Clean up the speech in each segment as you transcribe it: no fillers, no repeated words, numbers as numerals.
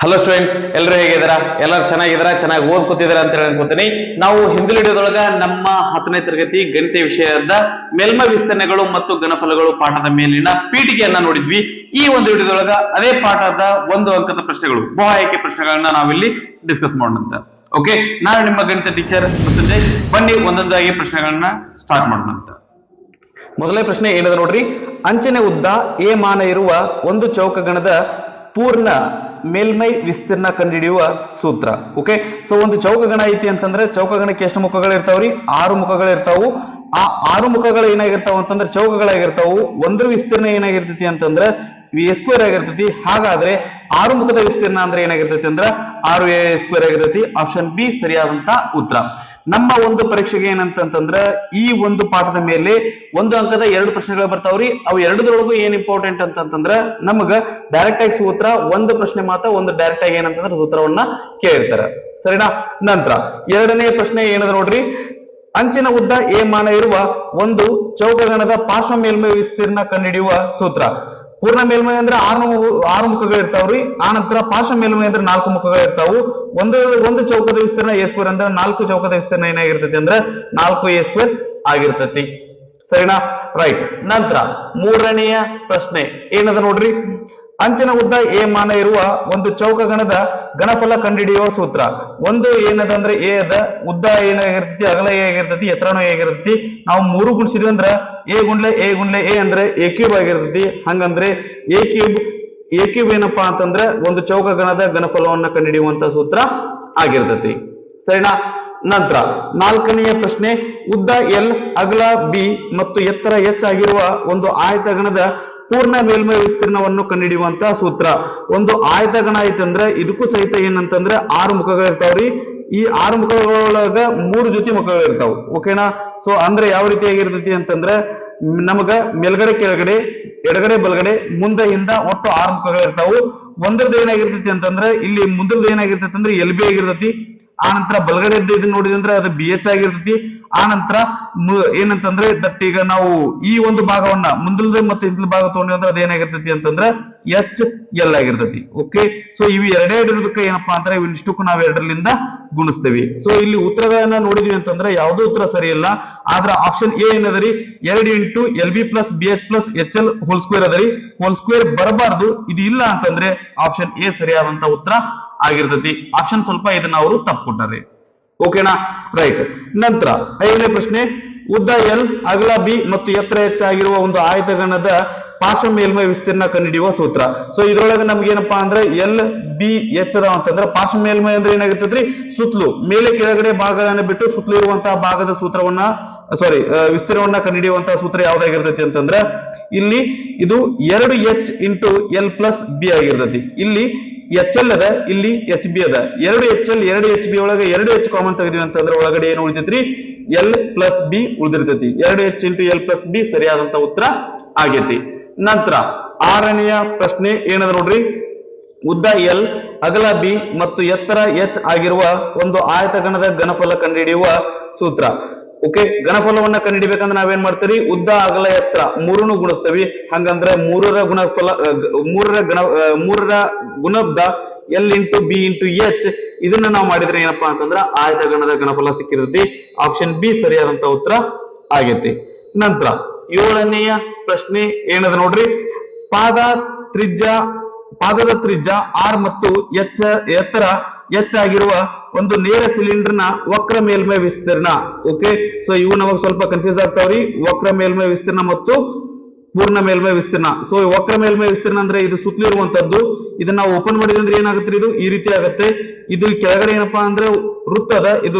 Hello students, ಎಲ್ಲರೂ ಹೇಗಿದ್ದೀರಾ? ಎಲ್ಲರೂ ಚೆನ್ನಾಗಿದ್ದೀರಾ? ಚೆನ್ನಾಗಿ ಓದ್ಕೊತಿದ್ದೀರಾ ಅಂತ ಹೇಳಿ ಅನ್ಕೋತೀನಿ. ನಾವು ಹಿಂದಿನ ವಿಡಿಯೋದೊಳಗ ನಮ್ಮ 10ನೇ ತರಗತಿ ಗಣಿತ ವಿಷಯದ ಮೇಲ್ಮೈ ವಿಸ್ತರಣೆಗಳು ಮತ್ತು ಘನಫಲಗಳು ಪಾಠದ ಮೇಲಿನ ಪೀಠಿಕೆಯನ್ನ ನೋಡಿದ್ವಿ. ಈ ಒಂದು ವಿಡಿಯೋದೊಳಗ ಅದೇ ಪಾಠದ 1 ಅಂಕದ ಪ್ರಶ್ನೆಗಳು, ಬಹು ಆಯ್ಕೆ ಪ್ರಶ್ನೆಗಳನ್ನ ನಾವಿಲ್ಲಿ ಡಿಸ್ಕಸ್ ಮಾಡೋಣ. ಓಕೆ, ನಾನು ನಿಮ್ಮ ಗಣಿತ ಟೀಚರ್ ಮೃತ್ಯುಂಜಯ್. ಬನ್ನಿ ಒಂದೊಂದಾಗಿ ಪ್ರಶ್ನೆಗಳನ್ನ ಸ್ಟಾರ್ಟ್ ಮಾಡೋಣ. ಮೊದಲನೇ ಪ್ರಶ್ನೆ ಏನದ ನೋಡ್ರಿ. ಅಂಚಿನ ಉದ್ದ ಎ ಮಾನ ಇರುವ ಒಂದು ಚೌಕಗಣದ ಪೂರ್ಣ ಮೇಲ್ಮೈ ವಿಸ್ತೀರ್ಣ ಕಂಡುಹಿಡಿಯುವ ಸೂತ್ರ. ಓಕೆ, ಸೊ ಒಂದು ಚೌಕಗಣ ಐತಿ ಅಂತಂದ್ರೆ ಚೌಕಗಣಕ್ಕೆ ಎಷ್ಟು ಮುಖಗಳು ಇರ್ತಾವ್ರಿ? 6 ಮುಖಗಳು ಇರ್ತಾವು. ಆ 6 ಮುಖಗಳು ಏನಾಗಿರ್ತಾವ ಅಂತಂದ್ರೆ ಚೌಕಗಳಾಗಿರ್ತಾವು. ಒಂದ್ರ ವಿಸ್ತೀರ್ಣ ಏನಾಗಿರ್ತೈತಿ ಅಂತಂದ್ರೆ a² ಆಗಿರ್ತೈತಿ. ಹಾಗಾದ್ರೆ 6 ಮುಖದ ವಿಸ್ತೀರ್ಣ ಅಂದ್ರೆ ಏನಾಗಿರ್ತೈತಿ ಅಂದ್ರ 6a² ಆಗಿರ್ತೈತಿ. ಆಪ್ಷನ್ ಬಿ ಸರಿಯಾದಂತ ಉತ್ತರ. ನಮ್ಮ ಒಂದು ಪರೀಕ್ಷೆಗೆ ಏನಂತಂದ್ರ ಈ ಒಂದು ಪಾಠದ ಮೇಲೆ 1 ಅಂಕದ 2 ಪ್ರಶ್ನೆಗಳು ಬರ್ತಾವ್ರಿ. ಅವು ಎರಡರೊಳಗೂ ಏನ್ ಇಂಪಾರ್ಟೆಂಟ್ ಅಂತಂದ್ರ ನಮಗ ಡೈರೆಕ್ಟ್ ಆಗಿ ಸೂತ್ರ, ಒಂದು ಪ್ರಶ್ನೆ ಮಾತ್ರ ಒಂದು ಡೈರೆಕ್ಟ್ ಆಗಿ ಏನಂತಂದ್ರೆ ಸೂತ್ರವನ್ನ ಕೇಳಿರ್ತಾರ. ಸರಿನಾ? ನಂತರ ಎರಡನೇ ಪ್ರಶ್ನೆ ಏನದ ನೋಡ್ರಿ. ಅಂಚಿನ ಉದ್ದ ಎ ಮಾನ ಇರುವ ಒಂದು ಚೌಕಗಣದ ಪಾರ್ಶ್ವ ಮೇಲ್ಮೈ ವಿಸ್ತೀರ್ಣ ಕಂಡುಹಿಡಿಯುವ ಸೂತ್ರ. ಪೂರ್ಣ ಮೇಲ್ಮೈ ಅಂದ್ರೆ 6 ಮುಖಗಳು ಇರ್ತಾವ್ರಿ. ಆ ನಂತರ ಪಾರ್ಶ್ವ ಮೇಲ್ಮೈ ಅಂದ್ರೆ 4 ಮುಖಗಳು ಇರ್ತಾವು. ಒಂದು ಚೌಕದ ವಿಸ್ತೀರ್ಣ a² ಅಂದ್ರೆ 4 ಚೌಕದ ವಿಸ್ತೀರ್ಣ ಏನಾಗಿರ್ತೈತಿ ಅಂದ್ರೆ 4a² ಆಗಿರ್ತೈತಿ. ಸರಿನಾ? ರೈಟ್. ನಂತರ ಮೂರನೆಯ ಪ್ರಶ್ನೆ ಏನದ ನೋಡ್ರಿ. ಅಂಚಿನ ಉದ್ದ ಎ ಮಾನ ಇರುವ ಒಂದು ಚೌಕಗಣದ ಘನಫಲ ಕಂಡುಹಿಡಿಯುವ ಸೂತ್ರ. ಒಂದು ಏನದ ಅಂದ್ರೆ ಎ ಅದ, ಉದ್ದ ಏನಾಗಿರ್ತೈತಿ, ಅಗಲ ಎ ಆಗಿರ್ತೈತಿ, ಎತ್ತರನೂ ಎ ಆಗಿರ್ತೈತಿ. ನಾವು 3 ಗುಣಿಸಿದ್ವಿ ಅಂದ್ರ ಎ ಅಂದ್ರೆ a³ ಆಗಿರ್ತೈತಿ. ಹಂಗಂದ್ರೆ a³ ಏನಪ್ಪಾ ಅಂತಂದ್ರೆ ಒಂದು ಚೌಕಗಣದ ಘನಫಲವನ್ನ ಕಂಡುಹಿಡಿಯುವಂತ ಸೂತ್ರ ಆಗಿರ್ತೈತಿ. ಸರಿನಾ? ನಂತರ ನಾಲ್ಕನೆಯ ಪ್ರಶ್ನೆ. ಉದ್ದ ಎಲ್, ಅಗಲ ಬಿ ಮತ್ತು ಎತ್ತರ ಎಚ್ ಆಗಿರುವ ಒಂದು ಆಯತಗಣದ ಪೂರ್ಣ ಮೇಲ್ಮೈ ವಿಸ್ತೀರ್ಣವನ್ನು ಕಂಡುಹಿಡಿಯುವಂತಹ ಸೂತ್ರ. ಒಂದು ಆಯತಗಣ ಐತಂದ್ರೆ ಇದಕ್ಕೂ ಸಹಿತ ಏನಂತಂದ್ರೆ 6 ಮುಖಗಳು ಇರ್ತಾವ್ರಿ. ಈ 6 ಮುಖಗಳೊಳಗ 3 ಜೊತೆ ಮುಖಗಳು ಇರ್ತಾವ. ಓಕೆನಾ? ಸೊ ಅಂದ್ರೆ ಯಾವ ರೀತಿಯಾಗಿರ್ತೈತಿ ಅಂತಂದ್ರೆ ನಮಗ ಮೇಲ್ಗಡೆ ಕೆಳಗಡೆ ಎಡಗಡೆ ಬಲಗಡೆ ಮುಂದೆ ಹಿಂದ ಒಟ್ಟು 6 ಮುಖಗಳು ಇರ್ತಾವು. ಒಂದ್ರದ್ದು ಏನಾಗಿರ್ತೈತಿ ಅಂತಂದ್ರೆ ಇಲ್ಲಿ ಮುಂದ್ರದ್ದು ಏನಾಗಿರ್ತೈತಿ ಅಂದ್ರೆ ಎಲ್ ಬಿ ಆಗಿರ್ತೈತಿ. ಆ ನಂತರ ಬಲಗಡೆ ಇದನ್ನ ನೋಡಿದಂದ್ರೆ ಅದು ಬಿ ಎಚ್ ಆಗಿರ್ತೈತಿ. ಆ ನಂತರ ಏನಂತಂದ್ರೆ ದಟ್ ಈಗ ನಾವು ಈ ಒಂದು ಭಾಗವನ್ನ ಮುಂದಲದ ಮತ್ತೆ ಹಿಂದಲ ಭಾಗ ತಗೊಂಡ್ವಿ ಅಂದ್ರೆ ಅದೇನಾಗಿರ್ತೈತಿ ಅಂತಂದ್ರೆ ಎಚ್ ಎಲ್ ಆಗಿರ್ತೈತಿ. ಓಕೆ, ಸೊ ಇವು ಎರಡೇ ಇರೋದಕ್ಕೆ ಏನಪ್ಪಾ ಅಂದ್ರೆ ಇವಿಷ್ಟಕ್ಕೂ ನಾವು ಎರಡರಿಂದ ಗುಣಿಸ್ತೇವೆ. ಸೊ ಇಲ್ಲಿ ಉತ್ತರಗಳನ್ನ ನೋಡಿದ್ವಿ ಅಂತಂದ್ರೆ ಯಾವುದೋ ಉತ್ತರ ಸರಿ ಇಲ್ಲ. ಆದ್ರ ಆಪ್ಷನ್ ಎ ಏನದರಿ 2 into L B plus B H plus H L whole square ಅದರಿ. ಹೋಲ್ ಸ್ಕ್ವೇರ್ ಬರಬಾರ್ದು. ಇದು ಇಲ್ಲ ಅಂತಂದ್ರೆ ಆಪ್ಷನ್ ಎ ಸರಿಯಾದಂತ ಉತ್ತರ ಆಗಿರ್ತೈತಿ. ಆಪ್ಷನ್ ಸ್ವಲ್ಪ ಇದನ್ನ ಅವರು ತಪ್ಪು ಕೊಟ್ಟಾರೆ. ಓಕೆನಾ? ರೈಟ್. ನಂತರ 5ನೇ ಪ್ರಶ್ನೆ. ಉದ್ದ ಎಲ್, ಅಗಲ ಬಿ ಮತ್ತು ಎತ್ತರ ಎಚ್ ಆಗಿರುವ ಒಂದು ಆಯತಗಣದ ಪಾರ್ಶ್ವ ಮೇಲ್ಮೈ ವಿಸ್ತೀರ್ಣ ಕಂಡುಹಿಡಿಯುವ ಸೂತ್ರ. ಸೊ ಇದ್ರೊಳಗೆ ನಮ್ಗೆ ಏನಪ್ಪಾ ಅಂದ್ರೆ ಎಲ್ ಬಿ ಎಚ್ ಅದಾವ ಅಂತಂದ್ರೆ ಪಾರ್ಶ್ವ ಮೇಲ್ಮೈ ಅಂದ್ರೆ ಏನಾಗಿರ್ತೈತ್ರಿ? ಸುತ್ತಲೂ ಮೇಲೆ ಕೆಳಗಡೆ ಭಾಗಗಳನ್ನ ಬಿಟ್ಟು ಸುತ್ತಲೂ ಇರುವಂತಹ ಭಾಗದ ಸೂತ್ರವನ್ನ ವಿಸ್ತೀರ್ಣವನ್ನ ಕಂಡುಹಿಡಿಯುವಂತಹ ಸೂತ್ರ ಯಾವ್ದಾಗಿರ್ತೈತಿ ಅಂತಂದ್ರೆ ಇಲ್ಲಿ ಇದು 2h into L plus B ಆಗಿರ್ತೈತಿ. ಇಲ್ಲಿ ಎಚ್ ಎಲ್ ಅದ, ಇಲ್ಲಿ ಎಚ್ ಬಿ ಅದ. 2HL 2HB ಒಳಗೆ 2h ಕಾಮನ್ ತೆಗೆದ್ವಿ ಅಂತಂದ್ರೆ ಒಳಗಡೆ ಏನು ಉಳಿತೈತ್ರಿ? ಎಲ್ ಪ್ಲಸ್ ಬಿ ಉಳಿದಿರ್ತೈತಿ. 2h into L plus B ಸರಿಯಾದಂತ ಉತ್ತರ ಆಗೈತಿ. ನಂತರ 6ನೆಯ ಪ್ರಶ್ನೆ ಏನದ ನೋಡ್ರಿ. ಉದ್ದ ಎಲ್, ಅಗಲ ಬಿ ಮತ್ತು ಎತ್ತರ ಎಚ್ ಆಗಿರುವ ಒಂದು ಆಯತಗಣದ ಘನಫಲ ಕಂಡುಹಿಡಿಯುವ ಸೂತ್ರ. ಓಕೆ, ಘನಫಲವನ್ನ ಕಂಡುಹಿಡಿಬೇಕಂದ್ರೆ ನಾವೇನ್ ಮಾಡ್ತೀವಿ? ಉದ್ದ ಅಗಲ ಎತ್ತರ 3ನ್ನು ಗುಣಿಸ್ತೇವಿ. ಹಂಗಂದ್ರೆ 3ರ ಗುಣದ L into B into H ಇದನ್ನ ನಾವು ಮಾಡಿದ್ರೆ ಏನಪ್ಪಾ ಅಂತಂದ್ರೆ ಆಯತಗಣದ ಘನಫಲ ಸಿಕ್ಕಿರ್ತೈತಿ. ಆಪ್ಷನ್ ಬಿ ಸರಿಯಾದಂತ ಉತ್ತರ ಆಗೈತಿ. ನಂತರ 7ನೆಯ ಪ್ರಶ್ನೆ ಏನದ ನೋಡ್ರಿ. ಪಾದದ ತ್ರಿಜ್ಯ ಆರ್ ಮತ್ತು ಎತ್ತರ ಎಚ್ ಆಗಿರುವ ಒಂದು ನೇರ ಸಿಲಿಂಡರ್ನ ವಕ್ರ ಮೇಲ್ಮೈ ವಿಸ್ತೀರ್ಣ. ಓಕೆ, ಸೊ ಇವು ನಮಗೆ ಸ್ವಲ್ಪ ಕನ್ಫ್ಯೂಸ್ ಆಗ್ತಾವ್ರಿ. ವಕ್ರ ಮೇಲ್ಮೈ ವಿಸ್ತೀರ್ಣ ಮತ್ತು ಪೂರ್ಣ ಮೇಲ್ಮೈ ವಿಸ್ತೀರ್ಣ. ಸೊ ವಕ್ರ ಮೇಲ್ಮೈ ವಿಸ್ತೀರ್ಣ ಅಂದ್ರೆ ಇದು ಸುತ್ತಲಿರುವಂತದ್ದು. ಇದನ್ನ ನಾವು ಓಪನ್ ಮಾಡಿದ್ರೆ ಅಂದ್ರೆ ಏನಾಗುತ್ತೆ? ಇದು ಈ ರೀತಿ ಆಗುತ್ತೆ. ಇದು ಕೆಳಗಡೆ ಏನಪ್ಪಾ ಅಂದ್ರೆ ವೃತ್ತದ ಇದು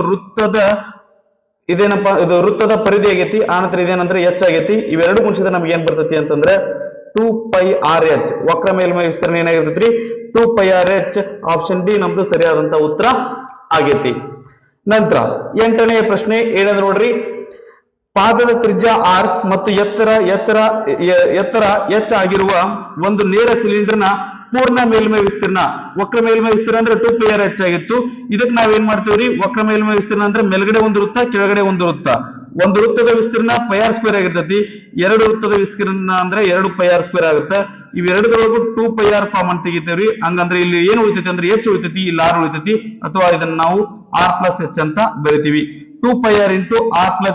ವೃತ್ತದ ಪರಿಧಿ ಆಗೈತಿ. ಆನಂತರ ಇದೇನಂದ್ರೆ ಎಚ್ ಆಗೈತಿ. ಇವೆರಡು ಗುಣಿಸಿದ್ರೆ ನಮ್ಗೆ ಏನ್ ಬರ್ತೈತಿ ಅಂತಂದ್ರೆ 2πRh. ವಕ್ರ ಮೇಲ್ಮೈ ವಿಸ್ತೀರ್ಣ ಏನಾಗಿರ್ತೈತ್ರಿ? 2πRh. ಆಪ್ಷನ್ ಡಿ ನಮ್ದು ಸರಿಯಾದಂತ ಉತ್ತರ ಆಗೈತಿ. ನಂತರ 8ನೆಯ ಪ್ರಶ್ನೆ ಏನಂದ್ರೆ ನೋಡ್ರಿ. ಪಾದದ ತ್ರಿಜ್ಯ ಆರ್ ಮತ್ತು ಎತ್ತರ ಎಚ್ ಆಗಿರುವ ಒಂದು ನೇರ ಸಿಲಿಂಡರ್ನ ಪೂರ್ಣ ಮೇಲ್ಮೈ ವಿಸ್ತೀರ್ಣ. ವಕ್ರ ಮೇಲ್ಮೈ ವಿಸ್ತೀರ್ಣ ಅಂದ್ರೆ 2πr ಹೆಚ್ಚಾಗಿತ್ತು. ಇದಕ್ಕೆ ನಾವೇನ್ ಮಾಡ್ತೀವ್ರಿ, ವಕ್ರ ಮೇಲ್ಮೈ ವಿಸ್ತೀರ್ಣ ಅಂದ್ರೆ ಮೇಲ್ಗಡೆ ಒಂದು ವೃತ್ತ, ಕೆಳಗಡೆ ಒಂದು ವೃತ್ತ. ಒಂದು ವೃತ್ತದ ವಿಸ್ತೀರ್ಣ πr² ಆಗಿರ್ತೈತಿ. ಎರಡು ವೃತ್ತದ ವಿಸ್ತೀರ್ಣ ಅಂದ್ರೆ 2πr² ಆಗುತ್ತೆ. ಇವೆರಡರೊಳಗೂ 2πr ಕಾಮನ್ ತೆಗಿತೇವ್ರಿ. ಹಂಗಂದ್ರೆ ಇಲ್ಲಿ ಏನು ಉಳಿತೈತಿ ಅಂದ್ರೆ h ಉಳಿತೈತಿ, ಇಲ್ಲಿ r ಉಳಿತೈತಿ, ಅಥವಾ ಇದನ್ನ ನಾವು r+h ಅಂತ ಬರಿತೀವಿ. 2πr ×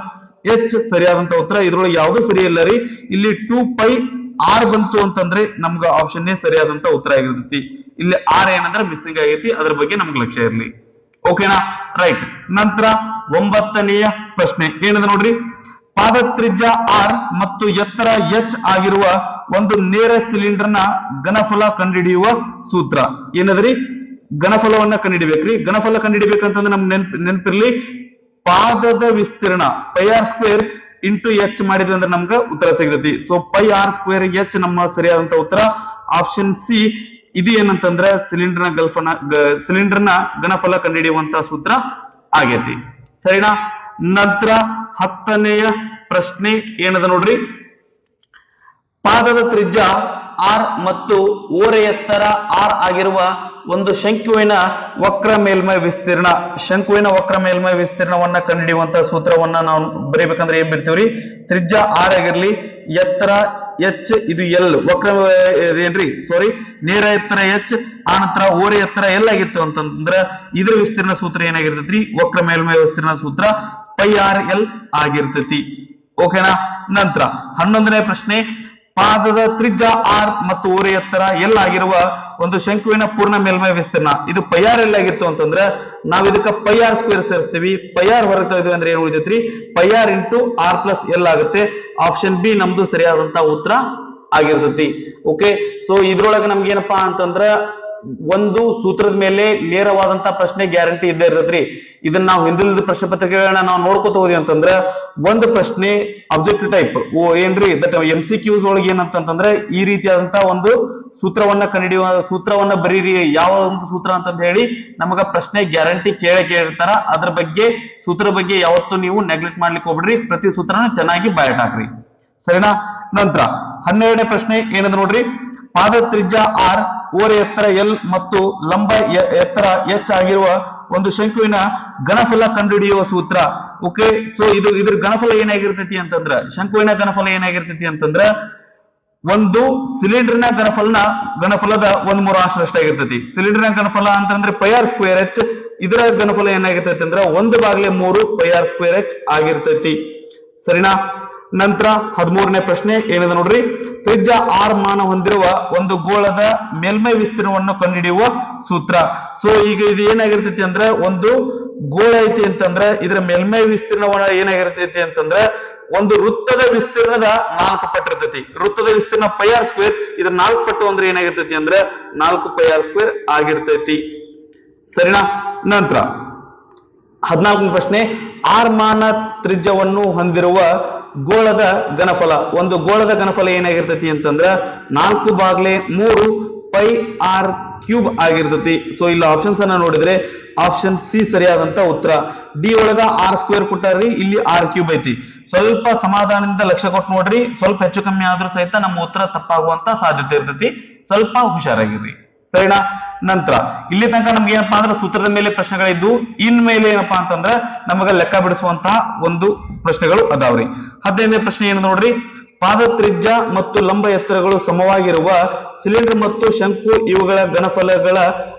r+h ಸರಿಯಾದಂತ ಉತ್ತರ. ಇದ್ರೊಳಗೆ ಯಾವ್ದು ಸರಿ ಇಲ್ಲ ರೀ. ಇಲ್ಲಿ 2πr ಬಂತು ಅಂತಂದ್ರೆ ನಮ್ಗ ಆಪ್ಷನ್ ಎ ಸರಿಯಾದಂತ ಉತ್ತರ ಆಗಿರ್ತೈತಿ. ಇಲ್ಲಿ r ಏನಂದ್ರೆ ಮಿಸ್ಸಿಂಗ್ ಆಗೈತಿ, ಅದ್ರ ಬಗ್ಗೆ ನಮ್ಗೆ ಲಕ್ಷ್ಯ ಇರ್ಲಿ. ಓಕೆನಾ, ರೈಟ್. ನಂತರ 9ನೇಯ ಪ್ರಶ್ನೆ ಏನದ ನೋಡ್ರಿ. ಪಾದ ತ್ರಿಜ್ಯ r ಮತ್ತು ಎತ್ತರ h ಆಗಿರುವ ಒಂದು ನೇರ ಸಿಲಿಂಡರ್ನ ಘನಫಲ ಕಂಡುಹಿಡಿಯುವ ಸೂತ್ರ ಏನದ್ರಿ? ಘನಫಲವನ್ನ ಕಂಡುಹಿಡಿಬೇಕ್ರಿ. ಘನಫಲ ಕಂಡುಹಿಡಿಬೇಕಂತಂದ್ರೆ ನಮ್ಗೆ ನೆನಪಿರ್ಲಿ, ಪಾದದ ವಿಸ್ತೀರ್ಣ πr² × h ಮಾಡಿದ್ವಿ ಅಂದ್ರೆ ನಮ್ಗೆ ಉತ್ತರ ಸಿಗ್ತೈತಿ. ಸೊ πr² h ನಮ್ಮ ಸರಿಯಾದಂತ ಉತ್ತರ. ಆಪ್ಷನ್ ಸಿ ಇದು ಏನಂತಂದ್ರ ಸಿಲಿಂಡರ್ನ ಘನಫಲ ಕಂಡುಹಿಡಿಯುವಂತ ಸೂತ್ರ ಆಗೈತಿ. ಸರಿನಾ? ನಂತರ 10ನೇಯ ಪ್ರಶ್ನೆ ಏನದ ನೋಡ್ರಿ. ಪಾದದ ತ್ರಿಜ್ಯ r ಮತ್ತು ಓರೆ ಎತ್ತರ r ಆಗಿರುವ ಒಂದು ಶಂಕುವಿನ ವಕ್ರ ಮೇಲ್ಮೈ ವಿಸ್ತೀರ್ಣ, ಶಂಕುವಿನ ವಕ್ರ ಮೇಲ್ಮೈ ವಿಸ್ತೀರ್ಣವನ್ನ ಕಂಡುಹಿಡಿಯುವಂತಹ ಸೂತ್ರವನ್ನ ನಾವು ಬರೀಬೇಕಂದ್ರೆ ಏನ್ ಬಿಡ್ತೀವ್ರಿ? ತ್ರಿಜ್ಯ r ಆಗಿರ್ಲಿ, ಎತ್ತರ h, ಇದು ಎಲ್, ವಕ್ರ ಏನ್ರಿ ಸಾರಿ ನೇರ ಎತ್ತರ h, ಆನಂತರ ಓರೆ ಎತ್ತರ ಎಲ್ ಆಗಿತ್ತು ಅಂತಂದ್ರ ಇದ್ರ ವಿಸ್ತೀರ್ಣ ಸೂತ್ರ ಏನಾಗಿರ್ತೈತ್ರಿ? ವಕ್ರ ಮೇಲ್ಮೈ ವಿಸ್ತೀರ್ಣ ಸೂತ್ರ πrl ಆಗಿರ್ತೈತಿ. ಓಕೆನಾ? ನಂತರ 11ನೇ ಪ್ರಶ್ನೆ. ಪಾದದ ತ್ರಿಜ್ಯ r ಮತ್ತು ಓರೆ ಎತ್ತರ ಎಲ್ ಆಗಿರುವ ಒಂದು ಶಂಕುವಿನ ಪೂರ್ಣ ಮೇಲ್ಮೈ ವಿಸ್ತೀರ್ಣ, ಇದು πrl ಆಗಿತ್ತು ಅಂತಂದ್ರ ನಾವ್ ಇದಕ್ಕ πr² ಸೇರಿಸ್ತೀವಿ. πr ಹೊರತಾ ಇದ್ವಿ ಅಂದ್ರೆ ಏನ್ ಉಳಿತೈತ್ರಿ? πr × r+l ಆಗುತ್ತೆ. ಆಪ್ಷನ್ ಬಿ ನಮ್ದು ಸರಿಯಾದಂತ ಉತ್ತರ ಆಗಿರ್ತೈತಿ. ಓಕೆ, ಸೊ ಇದ್ರೊಳಗೆ ನಮ್ಗೆ ಏನಪ್ಪಾ ಅಂತಂದ್ರ ಒಂದು ಸೂತ್ರದ ಮೇಲೆ ನೇರವಾದಂತ ಪ್ರಶ್ನೆ ಗ್ಯಾರಂಟಿ ಇದ್ದೇ ಇರ್ತೈತ್ರಿ. ಇದನ್ನ ನಾವು ಹಿಂದಿನ ಪ್ರಶ್ನೆ ಪತ್ರಿಕೆಗಳನ್ನ ನಾವು ನೋಡ್ಕೊತ ಹೋದ್ವಿ ಅಂತಂದ್ರ ಒಂದು ಪ್ರಶ್ನೆ ಅಬ್ಜೆಕ್ಟಿವ್ ಟೈಪ್ ಏನ್ರಿ ದಟ್ MCQs ಒಳಗೆ ಏನಂತಂದ್ರೆ ಈ ರೀತಿಯಾದಂತ ಒಂದು ಸೂತ್ರವನ್ನ ಕಂಡುಹಿಡಿಯುವ ಸೂತ್ರವನ್ನ ಬರೀರಿ, ಯಾವ ಒಂದು ಸೂತ್ರ ಅಂತಂದ ಹೇಳಿ ನಮಗ ಪ್ರಶ್ನೆ ಗ್ಯಾರಂಟಿ ಕೇಳಿರ್ತಾರ. ಅದ್ರ ಬಗ್ಗೆ ಸೂತ್ರ ಬಗ್ಗೆ ಯಾವತ್ತೂ ನೀವು ನೆಗ್ಲೆಕ್ಟ್ ಮಾಡ್ಲಿಕ್ಕೆ ಹೋಗ್ಬಿಡ್ರಿ. ಪ್ರತಿ ಸೂತ್ರನ ಚೆನ್ನಾಗಿ ಬಯಟ್ ಹಾಕ್ರಿ. ಸರಿನಾ? ನಂತರ 12ನೇ ಪ್ರಶ್ನೆ ಏನದ ನೋಡ್ರಿ. ಪಾದ ತ್ರಿಜ್ಯ r, ಓರೆ ಎತ್ತರ l ಮತ್ತು ಲಂಬ ಎತ್ತರ h ಆಗಿರುವ ಒಂದು ಶಂಕುವಿನ ಘನಫಲ ಕಂಡುಹಿಡಿಯುವ ಸೂತ್ರ. ಓಕೆ, ಸೊ ಇದ್ರ ಘನಫಲ ಏನಾಗಿರ್ತೈತಿ ಅಂತಂದ್ರ, ಶಂಕುವಿನ ಘನಫಲ ಏನಾಗಿರ್ತೈತಿ ಅಂತಂದ್ರ ಒಂದು ಸಿಲಿಂಡರ್ನ ಘನಫಲದ 1/3 ಆಗಿರ್ತೈತಿ. ಸಿಲಿಂಡರ್ನ ಘನಫಲ ಅಂತಂದ್ರೆ πr²h, ಇದರ ಘನಫಲ ಏನಾಗಿರ್ತೈತಿ ಅಂದ್ರ 1/3 πr²h ಆಗಿರ್ತೈತಿ. ಸರಿನಾ? ನಂತರ 13ನೇ ಪ್ರಶ್ನೆ ಏನದ ನೋಡ್ರಿ. ತ್ರಿಜ್ಯ r ಮಾನ ಹೊಂದಿರುವ ಒಂದು ಗೋಳದ ಮೇಲ್ಮೈ ವಿಸ್ತೀರ್ಣವನ್ನು ಕಂಡುಹಿಡಿಯುವ ಸೂತ್ರ. ಸೊ ಈಗ ಇದು ಏನಾಗಿರ್ತೈತಿ ಅಂದ್ರೆ ಒಂದು ಗೋಳ ಐತಿ ಅಂತಂದ್ರೆ ಇದರ ಮೇಲ್ಮೈ ವಿಸ್ತೀರ್ಣವನ್ನ ಏನಾಗಿರ್ತೈತಿ ಅಂತಂದ್ರೆ ಒಂದು ವೃತ್ತದ ವಿಸ್ತೀರ್ಣದ 4 ಪಟ್ಟು ಇರ್ತೈತಿ. ವೃತ್ತದ ವಿಸ್ತೀರ್ಣ πr², ಇದ್ರ 4 ಪಟ್ಟು ಅಂದ್ರೆ ಏನಾಗಿರ್ತೈತಿ ಅಂದ್ರೆ 4πr² ಆಗಿರ್ತೈತಿ. ಸರಿನಾ? ನಂತರ 14ನೇ ಪ್ರಶ್ನೆ. r ಮಾನ ತ್ರಿಜ್ಯವನ್ನು ಹೊಂದಿರುವ ಗೋಳದ ಘನಫಲ, ಒಂದು ಗೋಳದ ಘನಫಲ ಏನಾಗಿರ್ತೈತಿ ಅಂತಂದ್ರ 4/3 πr³ ಆಗಿರ್ತೈತಿ. ಸೊ ಇಲ್ಲಿ ಆಪ್ಷನ್ಸ್ ಅನ್ನ ನೋಡಿದ್ರೆ ಆಪ್ಷನ್ ಸಿ ಸರಿಯಾದಂತ ಉತ್ತರ. ಡಿ ಒಳಗ r² ಕೊಟ್ಟಾರ್ರಿ, ಇಲ್ಲಿ r³ ಐತಿ. ಸ್ವಲ್ಪ ಸಮಾಧಾನದಿಂದ ಲಕ್ಷ್ಯ ಕೊಟ್ಟು ನೋಡ್ರಿ. ಸ್ವಲ್ಪ ಹೆಚ್ಚು ಕಮ್ಮಿ ಆದ್ರೂ ಸಹಿತ ನಮ್ಮ ಉತ್ತರ ತಪ್ಪಾಗುವಂತ ಸಾಧ್ಯತೆ ಇರ್ತೈತಿ. ಸ್ವಲ್ಪ ಹುಷಾರಾಗಿರ್ರಿ. ಸರಿನಾ? ನಂತರ ಇಲ್ಲಿ ತನಕ ನಮ್ಗೆ ಏನಪ್ಪಾ ಅಂದ್ರೆ ಸೂತ್ರದ ಮೇಲೆ ಪ್ರಶ್ನೆಗಳಿದ್ದು, ಇನ್ ಮೇಲೆ ಏನಪ್ಪಾ ಅಂತಂದ್ರ ನಮಗ ಲೆಕ್ಕ ಬಿಡಿಸುವಂತಹ ಒಂದು ಪ್ರಶ್ನೆಗಳು ಅದಾವ್ರಿ. 15ನೇ ಪ್ರಶ್ನೆ ಏನು ನೋಡ್ರಿ. ಪಾದ ತ್ರಿಜ್ಯ ಮತ್ತು ಲಂಬ ಎತ್ತರಗಳು ಸಮವಾಗಿರುವ ಸಿಲಿಂಡರ್ ಮತ್ತು ಶಂಕು ಇವುಗಳ ಘನಫಲಗಳ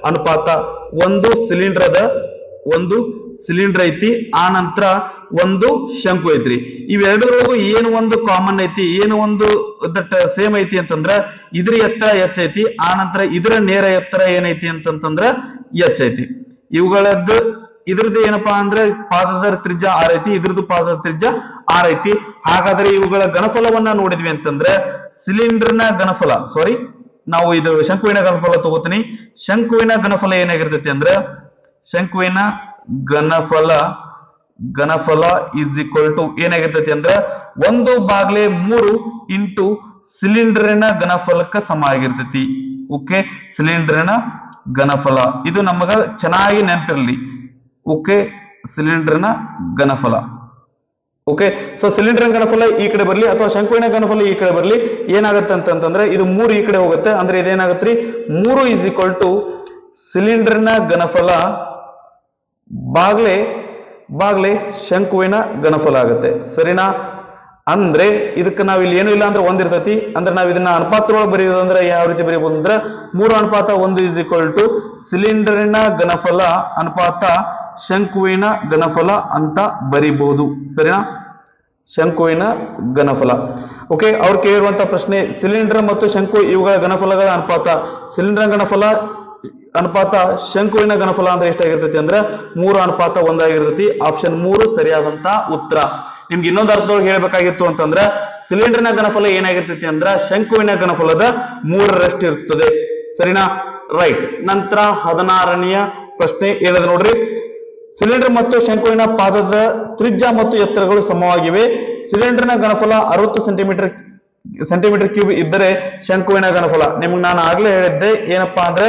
ಅನುಪಾತ. ಒಂದು ಸಿಲಿಂಡರ್ ಐತಿ, ಆ ನಂತರ ಒಂದು ಶಂಕು ಐತ್ರಿ. ಇವೆರಡರೊಳಗೂ ಏನು ಒಂದು ಕಾಮನ್ ಐತಿ, ಏನು ಒಂದು ಸೇಮ್ ಐತಿ ಅಂತಂದ್ರ ಇದ್ರ ಎತ್ತರ h ಐತಿ, ಆ ನಂತರ ಇದರ ನೇರ ಎತ್ತರ ಏನೈತಿ ಅಂತಂದ್ರ h ಐತಿ. ಇದ್ರದ್ದು ಏನಪ್ಪಾ ಅಂದ್ರೆ ಪಾದದ ತ್ರಿಜ್ಯ r ಐತಿ, ಇದ್ರದ್ದು ಪಾದದ ತ್ರಿಜ್ಯ r ಐತಿ. ಹಾಗಾದ್ರೆ ಇವುಗಳ ಘನಫಲವನ್ನ ನೋಡಿದ್ವಿ ಅಂತಂದ್ರೆ ಸಿಲಿಂಡರ್ನ ಘನಫಲ ನಾವು ಇದು ಶಂಕುವಿನ ಘನಫಲ ತಗೋತೀನಿ. ಶಂಕುವಿನ ಘನಫಲ ಏನಾಗಿರ್ತೈತಿ ಅಂದ್ರೆ ಶಂಕುವಿನ ಘನಫಲ ಈಸ್ ಈಕ್ವಲ್ ಟು ಏನಾಗಿರ್ತೈತಿ ಅಂದ್ರೆ 1/3 ಇಂಟು ಸಿಲಿಂಡರಿನ ಘನಫಲಕ್ಕೆ ಸಮ ಆಗಿರ್ತೈತಿ. ಓಕೆ, ಸಿಲಿಂಡರಿನ ಘನಫಲ ಇದು ನಮಗ ಚೆನ್ನಾಗಿ ನೆನಪಿರ್ಲಿ. ಓಕೆ, ಸಿಲಿಂಡರ್ನ ಘನಫಲ ಓಕೆ. ಸೊ ಸಿಲಿಂಡರ್ ಘನಫಲ ಈ ಕಡೆ ಬರಲಿ ಅಥವಾ ಶಂಕುವಿನ ಘನಫಲ ಈ ಕಡೆ ಬರಲಿ, ಏನಾಗುತ್ತೆ ಅಂತಂದ್ರೆ ಇದು 3 ಈ ಕಡೆ ಹೋಗುತ್ತೆ, ಅಂದ್ರೆ ಇದೇನಾಗತ್ರಿ 3 ಈಸ್ ಈಕ್ವಲ್ ಟು ಸಿಲಿಂಡರ್ನ ಘನಫಲ ಬಾಗ್ಲೆ ಶಂಕುವಿನ ಘನಫಲ ಆಗುತ್ತೆ. ಸರಿನಾ? ಅಂದ್ರೆ ಇದಕ್ಕೆ ನಾವ್ ಇಲ್ಲಿ ಏನು ಇಲ್ಲ ಅಂದ್ರೆ 1 ಇರ್ತೈತಿ. ಅಂದ್ರೆ ನಾವ್ ಇದನ್ನ ಅನುಪಾತದೊಳಗೆ ಬರೆಯೋದಂದ್ರೆ ಯಾವ ರೀತಿ ಬರೀಬಹುದು ಅಂದ್ರೆ 3:1 ಈಸ್ ಈಕ್ವಲ್ ಟು ಸಿಲಿಂಡರಿನ ಘನಫಲ ಅನುಪಾತ ಶಂಕುವಿನ ಘನಫಲ ಅಂತ ಬರಿಬಹುದು. ಸರಿನಾ? ಶಂಕುವಿನ ಘನಫಲ. ಓಕೆ. ಅವ್ರು ಕೇಳಿರುವಂತ ಪ್ರಶ್ನೆ, ಸಿಲಿಂಡರ್ ಮತ್ತು ಶಂಕು ಇವುಗಳ ಘನಫಲಗಳ ಅನುಪಾತ, ಸಿಲಿಂಡರ್ ಘನಫಲ ಅನುಪಾತ ಶಂಕುವಿನ ಘನಫಲ ಅಂದ್ರೆ ಎಷ್ಟಾಗಿರ್ತೈತಿ ಅಂದ್ರೆ 3:1 ಆಗಿರ್ತೈತಿ. ಆಪ್ಷನ್ 3 ಸರಿಯಾದಂತ ಉತ್ತರ. ನಿಮ್ಗೆ ಇನ್ನೊಂದು ಅರ್ಥದೊಳಗೆ ಹೇಳ್ಬೇಕಾಗಿತ್ತು ಅಂತಂದ್ರೆ ಸಿಲಿಂಡರ್ನ ಘನಫಲ ಏನಾಗಿರ್ತೈತಿ ಅಂದ್ರ ಶಂಕುವಿನ ಘನಫಲದ 3ರಷ್ಟು ಇರ್ತದೆ. ಸರಿನಾ? ರೈಟ್. ನಂತರ 16ನೆಯ ಪ್ರಶ್ನೆ ಏನದ ನೋಡ್ರಿ, ಸಿಲಿಂಡರ್ ಮತ್ತು ಶಂಕುವಿನ ಪಾದದ ತ್ರಿಜ್ಯ ಮತ್ತು ಎತ್ತರಗಳು ಸಮವಾಗಿವೆ. ಸಿಲಿಂಡರ್ನ ಘನಫಲ 60 ಸೆಂಟಿಮೀಟರ್ ಕ್ಯೂಬ್ ಇದ್ದರೆ ಶಂಕುವಿನ ಘನಫಲ, ನಿಮ್ಗೆ ನಾನು ಆಗ್ಲೇ ಹೇಳಿದ್ದೆ ಏನಪ್ಪಾ ಅಂದ್ರೆ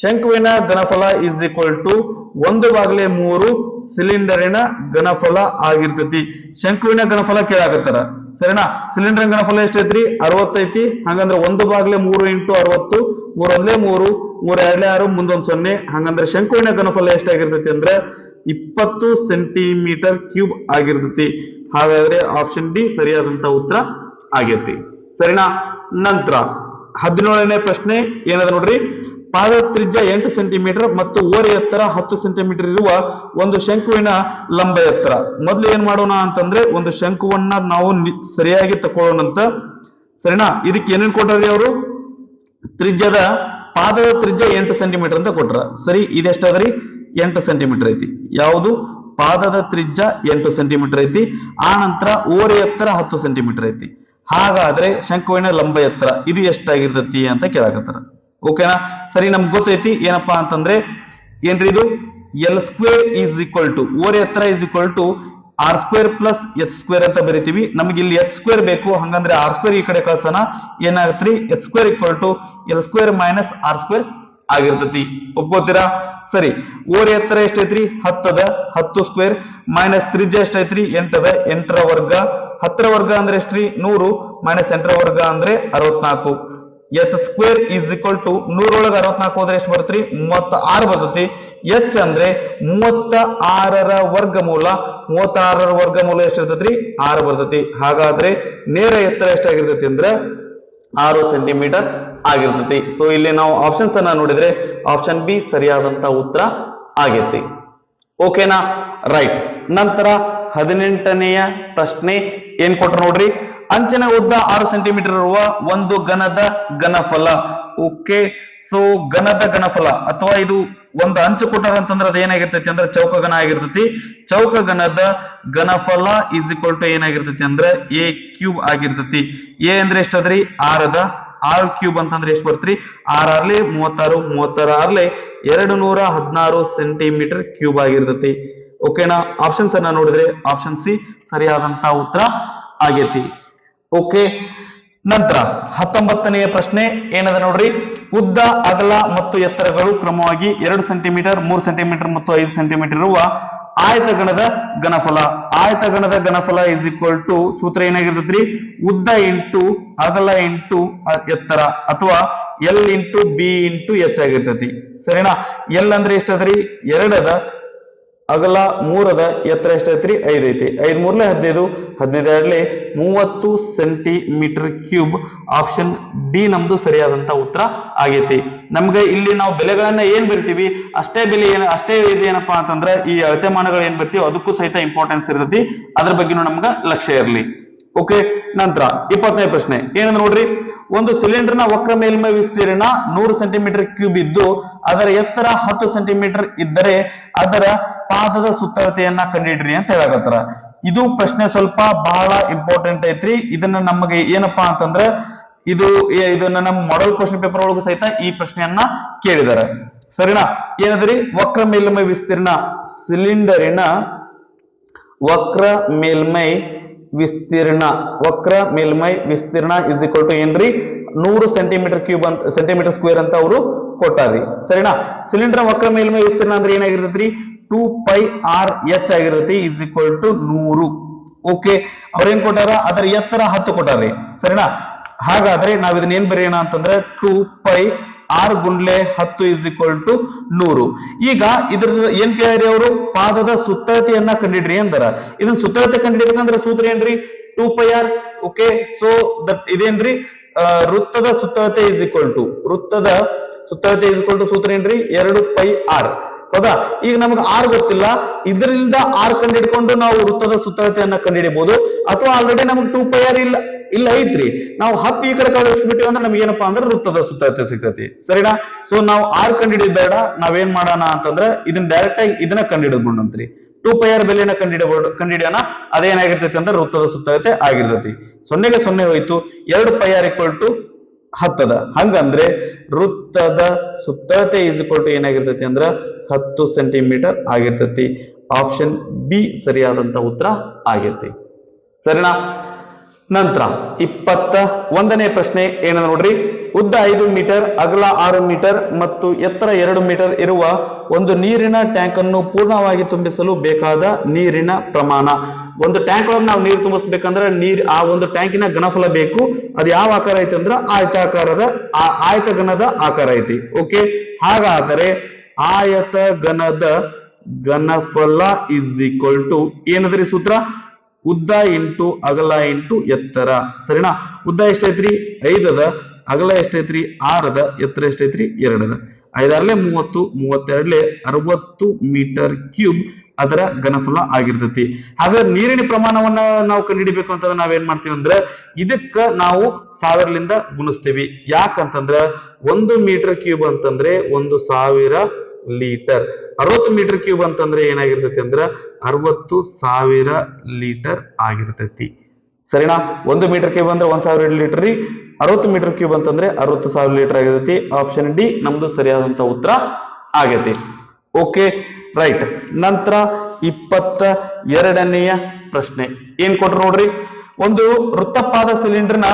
ಶಂಕುವಿನ ಘನಫಲ ಇಸ್ ಈಕ್ವಲ್ ಟು 1/3 ಸಿಲಿಂಡರಿನ ಘನಫಲ ಆಗಿರ್ತೈತಿ. ಶಂಕುವಿನ ಘನಫಲ ಕೇಳಾಕತ್ತಾರ. ಸರಿನಾ? ಸಿಲಿಂಡರ್ ಘನಫಲ ಎಷ್ಟೈತ್ರಿ 60 ಐತಿ. ಹಂಗಂದ್ರೆ 1/3 ಇಂಟು 60, 3 3 3 6 ಮುಂದೊಂದು 0. ಹಂಗಂದ್ರೆ ಶಂಕುವಿನ ಘನಫಲ ಎಷ್ಟಾಗಿರ್ತೈತಿ ಅಂದ್ರೆ 20 ಸೆಂಟಿಮೀಟರ್ ಕ್ಯೂಬ್ ಆಗಿರ್ತೈತಿ. ಹಾಗಾದ್ರೆ ಆಪ್ಷನ್ ಡಿ ಸರಿಯಾದಂತ ಉತ್ತರ ಆಗೈತಿ. ಸರಿನಾ? ನಂತರ 17ನೇ ಪ್ರಶ್ನೆ ಏನದ ನೋಡ್ರಿ, ಪಾದದ ತ್ರಿಜ್ಯ 8 ಸೆಂಟಿಮೀಟರ್ ಮತ್ತು ಓರೆ ಎತ್ತರ 10 ಸೆಂಟಿಮೀಟರ್ ಇರುವ ಒಂದು ಶಂಕುವಿನ ಲಂಬ ಎತ್ತರ. ಮೊದ್ಲು ಏನ್ ಮಾಡೋಣ ಅಂತಂದ್ರೆ ಒಂದು ಶಂಕುವನ್ನ ನಾವು ಸರಿಯಾಗಿ ತಕೊಳ್ಳೋಣಂತ. ಸರಿನಾ? ಇದಕ್ಕೆ ಏನೇನ್ ಕೊಟ್ಟಾರಿ ಅವರು, ಪಾದದ ತ್ರಿಜ್ಯ 8 ಸೆಂಟಿಮೀಟರ್ ಅಂತ ಕೊಟ್ರ. ಸರಿ, ಇದೆಷ್ಟಾದ್ರಿ 8 ಸೆಂಟಿಮೀಟರ್ ಐತಿ. ಯಾವುದು? ಪಾದದ ತ್ರಿಜ್ಯ 8 ಸೆಂಟಿಮೀಟರ್ ಐತಿ. ಆ ನಂತರ ಓರೆ ಎತ್ತರ 10 ಸೆಂಟಿಮೀಟರ್ ಐತಿ. ಹಾಗಾದ್ರೆ ಶಂಕುವಿನ ಲಂಬ ಎತ್ತರ ಇದು ಎಷ್ಟಾಗಿರ್ತತಿ ಅಂತ ಕೇಳಾಕತ್ತಾರ. ಓಕೆನಾ? ಸರಿ, ನಮ್ಗೆ ಗೊತ್ತೈತಿ ಏನಪ್ಪಾ ಅಂತಂದ್ರೆ ಏನ್ರಿ ಇದು L² ಈಸ್ ಈಕ್ವಲ್ ಟು ಓರೆ ಎತ್ತರ is equal to R² plus H² ಅಂತ ಬರಿತೀವಿ. ನಮ್ಗೆ ಇಲ್ಲಿ H² ಬೇಕು, ಹಂಗಂದ್ರೆ R² ಈ ಕಡೆ ಕಳ್ಸೋಣ. ಏನಾಗತ್ರಿ H² equal to L² minus R² ಆಗಿರ್ತತಿ. ಒಪ್ಕೋತೀರಾ? ಸರಿ, ಓರೆ ಎತ್ತರ ಎಷ್ಟೈತ್ರಿ 10 ಅದ, 10² ಮೈನಸ್ ತ್ರಿಜ್ಯ ಎಷ್ಟೈತ್ರಿ 8 ಅದ, 8ರ ವರ್ಗ. 10ರ ವರ್ಗ ಅಂದ್ರೆ ಎಷ್ಟ್ರಿ 100 ಮೈನಸ್ 8ರ ವರ್ಗ ಅಂದ್ರೆ 64. H² ಈಸ್ ಈಕ್ವಲ್ ಟು 100 ಒಳಗೆ 64 ಹೋದ್ರೆ ಎಷ್ಟು ಬರ್ತರಿ 36 ಬರ್ತತಿ. H ಅಂದ್ರೆ 36ರ ವರ್ಗಮೂಲ. 36ರ ವರ್ಗಮೂಲ ಎಷ್ಟಿರ್ತೈತ್ರಿ 6 ಬರ್ತತಿ. ಹಾಗಾದ್ರೆ ನೇರ ಎತ್ತರ ಎಷ್ಟಾಗಿರ್ತೈತಿ ಅಂದ್ರೆ 6 ಸೆಂಟಿಮೀಟರ್ ಆಗಿರ್ತೈತಿ. ಸೊ ಇಲ್ಲಿ ನಾವು ಆಪ್ಷನ್ಸ್ ಅನ್ನ ನೋಡಿದ್ರೆ ಆಪ್ಷನ್ ಬಿ ಸರಿಯಾದಂತ ಉತ್ತರ ಆಗೈತಿ. ಓಕೆನಾ? ರೈಟ್. ನಂತರ 18ನೆಯ ಪ್ರಶ್ನೆ ಏನ್ ಕೊಟ್ರ ನೋಡ್ರಿ, ಅಂಚಿನ ಉದ್ದ 6 ಸೆಂಟಿಮೀಟರ್ ಇರುವ ಒಂದು ಘನದ ಘನಫಲ. ಓಕೆ. ಸೊ ಘನದ ಘನಫಲ ಅಥವಾ ಇದು ಒಂದು ಅಂಚು ಕೊಟ್ಟಾರ ಅಂತಂದ್ರೆ ಅದು ಏನಾಗಿರ್ತೈತಿ ಅಂದ್ರೆ ಚೌಕಘನ ಆಗಿರ್ತೈತಿ. ಚೌಕಘನದ ಘನಫಲ ಇಸ್ ಈಕ್ವಲ್ ಟು ಏನಾಗಿರ್ತೈತಿ ಅಂದ್ರೆ A³ ಆಗಿರ್ತೈತಿ. ಎ ಅಂದ್ರೆ ಎಷ್ಟದ್ರಿ 6 ಅದ, 6 ಕ್ಯೂಬ್ ಅಂತಂದ್ರೆ ಎಷ್ಟು ಬರ್ತ್ರಿ 6 36, 36 216 ಸೆಂಟಿಮೀಟರ್ ಕ್ಯೂಬ್ ಆಗಿರ್ತೈತಿ. ಓಕೆನಾ? ಆಪ್ಷನ್ಸ್ ಅನ್ನ ನೋಡಿದ್ರೆ ಆಪ್ಷನ್ ಸಿ ಸರಿಯಾದಂತ ಉತ್ತರ ಆಗೈತಿ. ಓಕೆ. ನಂತರ 19ನೆಯ ಪ್ರಶ್ನೆ ಏನದ ನೋಡ್ರಿ, ಉದ್ದ ಅಗಲ ಮತ್ತು ಎತ್ತರಗಳು ಕ್ರಮವಾಗಿ 2 ಸೆಂಟಿಮೀಟರ್ 3 ಸೆಂಟಿಮೀಟರ್ ಮತ್ತು 5 ಸೆಂಟಿಮೀಟರ್ ಇರುವ ಆಯತಗಣದ ಘನಫಲ. ಆಯತಗಣದ ಘನಫಲ ಇಸ್ ಈಕ್ವಲ್ ಟು ಸೂತ್ರ ಏನಾಗಿರ್ತೈತ್ರಿ ಉದ್ದ ಇಂಟು ಅಗಲ ಇಂಟು ಎತ್ತರ ಅಥವಾ L into B into H ಆಗಿರ್ತೈತಿ. ಸರಿನಾ? L ಅಂದ್ರೆ ಎಷ್ಟದ್ರಿ 2 ಅದ, ಅಗಲ 3 ಅದ, ಎತ್ತರ ಎಷ್ಟೈತ್ರಿ 5 ಐತಿ. 5 3 15, 15 30 ಸೆಂಟಿಮೀಟರ್ ಕ್ಯೂಬ್. ಆಪ್ಷನ್ ಡಿ ನಮ್ದು ಸರಿಯಾದಂತ ಉತ್ತರ ಆಗೈತಿ. ನಮ್ಗೆ ಇಲ್ಲಿ ನಾವು ಬೆಲೆಗಳನ್ನ ಏನ್ ಬರ್ತೀವಿ ಅಷ್ಟೇ ಬೆಲೆ ಅಷ್ಟೇ ಇದು ಏನಪ್ಪಾ ಅಂತಂದ್ರೆ ಈ ಅಳತೆಮಾನಗಳು ಏನ್ ಬರ್ತೀವಿ ಅದಕ್ಕೂ ಸಹಿತ ಇಂಪಾರ್ಟೆನ್ಸ್ ಇರ್ತೈತಿ. ಅದ್ರ ಬಗ್ಗೆನೂ ನಮ್ಗ ಲಕ್ಷ್ಯ ಇರಲಿ. ಓಕೆ. ನಂತರ 20ನೇ ಪ್ರಶ್ನೆ ಏನಂದ್ರೆ ನೋಡ್ರಿ, ಒಂದು ಸಿಲಿಂಡರ್ನ ವಕ್ರ ಮೇಲ್ಮೈ ವಿಸ್ತೀರ್ಣ 100 ಸೆಂಟಿಮೀಟರ್ ಕ್ಯೂಬ್ ಇದ್ದು ಅದರ ಎತ್ತರ 10 ಸೆಂಟಿಮೀಟರ್ ಇದ್ದರೆ ಅದರ ಪಾದದ ಸುತ್ತಳತೆಯನ್ನ ಕಂಡುಹಿಡ್ರಿ ಅಂತ ಹೇಳಕತ್ತಾರ. ಇದು ಪ್ರಶ್ನೆ ಸ್ವಲ್ಪ ಬಹಳ ಇಂಪಾರ್ಟೆಂಟ್ ಐತ್ರಿ. ಇದನ್ನ ನಮಗೆ ಏನಪ್ಪಾ ಅಂತಂದ್ರೆ ಇದನ್ನ ನಮ್ಮ ಮಾಡೆಲ್ ಕ್ವಶನ್ ಪೇಪರ್ ಒಳಗೂ ಸಹಿತ ಈ ಪ್ರಶ್ನೆಯನ್ನ ಕೇಳಿದಾರೆ. ಸರಿನಾ? ಏನದ್ರಿ ವಕ್ರ ಮೇಲ್ಮೈ ವಿಸ್ತೀರ್ಣ, ಸಿಲಿಂಡರಿನ ವಕ್ರ ಮೇಲ್ಮೈ ವಿಸ್ತೀರ್ಣ ಇಸ್ ಈಕ್ವಲ್ ಟು ಏನ್ರಿ 100 ಸೆಂಟಿಮೀಟರ್ ಕ್ಯೂಬ್ ಅಂತ ಸೆಂಟಿಮೀಟರ್ ಸ್ಕ್ವೇರ್ ಅಂತ ಅವರು ಕೊಟ್ಟಾರ್ರಿ. ಸರಿನಾ? ಸಿಲಿಂಡರ್ ವಕ್ರ ಮೇಲ್ಮೈ ವಿಸ್ತೀರ್ಣ ಅಂದ್ರೆ ಏನಾಗಿರ್ತೈತ್ರಿ 2πr h ಆಗಿರ್ತೈತಿ ಇಸ್ ಈಕ್ವಲ್ ಟು 100. ಓಕೆ, ಅವ್ರೇನ್ ಕೊಟ್ಟಾರ, ಅದರ ಎತ್ತರ 10 ಕೊಟ್ಟಾರ್ರಿ, ಸರಿನಾ? ಹಾಗಾದ್ರೆ ನಾವ್ ಇದನ್ನ ಏನ್ ಬರೆಯೋಣ ಅಂತಂದ್ರೆ 2πr ಗುಂಡ್ಲೆ 10 ಇಸ್ ಈಕ್ವಲ್ ಟು 100. ಈಗ ಇದ್ರ ಏನ್ ಕೇಳ್ಯಾರಿ ಅವರು, ಪಾದದ ಸುತ್ತಳತೆಯನ್ನ ಕಂಡಿಡ್ರಿ ಅಂದಾರ. ಇದನ್ನ ಸುತ್ತಳತೆ ಕಂಡಿಡ್ಬೇಕಂದ್ರೆ ಸೂತ್ರ ಏನ್ರಿ, 2πr. ಓಕೆ, ಸೊ ದಟ್ ಇದೇನ್ರಿ, ವೃತ್ತದ ಸುತ್ತಳತೆ ಇಸ್ ಈಕ್ವಲ್ ಟು, ವೃತ್ತದ ಸುತ್ತಳತೆ ಇಸ್ ಈಕ್ವಲ್ ಟು ಸೂತ್ರ ಏನ್ರಿ, 2πr. ಹೌದಾ? ಈಗ ನಮ್ಗೆ ಆರ್ ಗೊತ್ತಿಲ್ಲ, ಇದರಿಂದ ಆರ್ ಕಂಡಿಡ್ಕೊಂಡು ನಾವು ವೃತ್ತದ ಸುತ್ತಳತೆಯನ್ನ ಕಂಡುಹಿಡಿಯಬಹುದು. ಅಥವಾ ಆಲ್ರೆಡಿ ನಮ್ಗೆ 2πr ಇಲ್ಲ ಐತ್ರಿ, ನಾವು 10 ಈ ಕಡೆ ಕಳಿಸ್ಬಿಟ್ಟಿವಿ ಅಂದ್ರೆ ನಮ್ಗೆ ಏನಪ್ಪಾ ಅಂದ್ರೆ ವೃತ್ತದ ಸುತ್ತಳತೆ ಸಿಗ್ತೈತಿ, ಸರಿನಾ? ಸೊ ನಾವು ಆರ್ ಕಂಡುಹಿಡಿಯೋದ್ ಬೇಡ, ನಾವೇನ್ ಮಾಡೋಣ ಅಂತಂದ್ರೆ ಇದನ್ನ ಡೈರೆಕ್ಟ್ ಆಗಿ ಇದನ್ನ ಕಂಡುಹಿಡಿದ್ಬಿಡಂತ್ರಿ. 2πr ಬೆಲೆನ ಕಂಡುಹಿಡಿಯೋಣ, ಅದೇನಾಗಿರ್ತೈತಿ ಅಂದ್ರೆ ವೃತ್ತದ ಸುತ್ತಳತೆ ಆಗಿರ್ತೈತಿ. 0ಗೆ 0 ಹೋಯ್ತು, 2πr ಈಕ್ವಲ್ ಟು 10 ಹಂಗಂದ್ರೆ ವೃತ್ತದ ಸುತ್ತಳತೆ ಈಸ್ ಈಕ್ವಲ್ ಟು ಏನಾಗಿರ್ತೈತಿ ಅಂದ್ರ 10 ಸೆಂಟಿಮೀಟರ್ ಆಗಿರ್ತೈತಿ. ಆಪ್ಷನ್ ಬಿ ಸರಿಯಾದಂತ ಉತ್ತರ ಆಗೈತಿ, ಸರಿನಾ? ನಂತರ 21ನೇ ಪ್ರಶ್ನೆ ಏನ ನೋಡ್ರಿ, ಉದ್ದ 5 ಮೀಟರ್, ಅಗಲ 6 ಮೀಟರ್ ಮತ್ತು ಎತ್ತರ 2 ಮೀಟರ್ ಇರುವ ಒಂದು ನೀರಿನ ಟ್ಯಾಂಕ್ ಅನ್ನು ಪೂರ್ಣವಾಗಿ ತುಂಬಿಸಲು ಬೇಕಾದ ನೀರಿನ ಪ್ರಮಾಣ. ಒಂದು ಟ್ಯಾಂಕ್ ಒಳಗೆ ನಾವು ನೀರು ತುಂಬಿಸ್ಬೇಕಂದ್ರೆ ಆ ಒಂದು ಟ್ಯಾಂಕಿನ ಘನಫಲ ಬೇಕು. ಅದು ಯಾವ ಆಕಾರ ಐತಿ ಅಂದ್ರ ಆಯತಘನದ ಆಕಾರ ಐತಿ. ಓಕೆ, ಹಾಗಾದರೆ ಆಯತಘನದ ಘನಫಲ ಇಸ್ ಈಕ್ವಲ್ ಟು ಏನದ್ರಿ ಸೂತ್ರ, ಉದ್ದ ಇಂಟು ಅಗಲ ಇಂಟು ಎತ್ತರ, ಸರಿನಾ? ಉದ್ದ ಎಷ್ಟೈತ್ರಿ, 5 ಅದ, ಅಗಲ ಎಷ್ಟೈತ್ರಿ, 6 ಅದ, ಎತ್ತರ ಎಷ್ಟೈತ್ರಿ, 2 ಅದ. 5 30, 32 60 ಮೀಟರ್ ಕ್ಯೂಬ್ ಅದರ ಘನಫಲ ಆಗಿರ್ತೈತಿ. ಹಾಗಾದ್ರೆ ನೀರಿನ ಪ್ರಮಾಣವನ್ನ ನಾವು ಕಂಡುಹಿಡಿಬೇಕು ಅಂತಂದ್ರೆ ನಾವೇನ್ ಮಾಡ್ತೀವಿ ಅಂದ್ರೆ ಇದಕ್ಕ ನಾವು 1000ಲಿಂದ ಗುಣಿಸ್ತೀವಿ. ಯಾಕಂತಂದ್ರ 1 ಮೀಟರ್ ಕ್ಯೂಬ್ ಅಂತಂದ್ರೆ 1000 ಲೀಟರ್, 60 ಮೀಟರ್ ಕ್ಯೂಬ್ ಅಂತಂದ್ರೆ ಏನಾಗಿರ್ತೈತಿ ಅಂದ್ರ 60,000 ಲೀಟರ್ ಆಗಿರ್ತೈತಿ, ಸರಿನಾ? 1 ಮೀಟರ್ ಕ್ಯೂಬ್ ಅಂದ್ರೆ 1000 ಲೀಟರ್ ರೀ, 60 ಮೀಟರ್ ಕ್ಯೂಬ್ ಅಂತಂದ್ರೆ 60,000 ಲೀಟರ್ ಆಗಿರ್ತೈತಿ. ಆಪ್ಷನ್ ಡಿ ನಮ್ದು ಸರಿಯಾದಂತ ಉತ್ತರ ಆಗೈತಿ. Okay, right. ನಂತರ 22ನೆಯ ಪ್ರಶ್ನೆ ಏನ್ ಕೊಟ್ರು ನೋಡ್ರಿ, ಒಂದು ವೃತ್ತಪಾದ ಸಿಲಿಂಡರ್ನ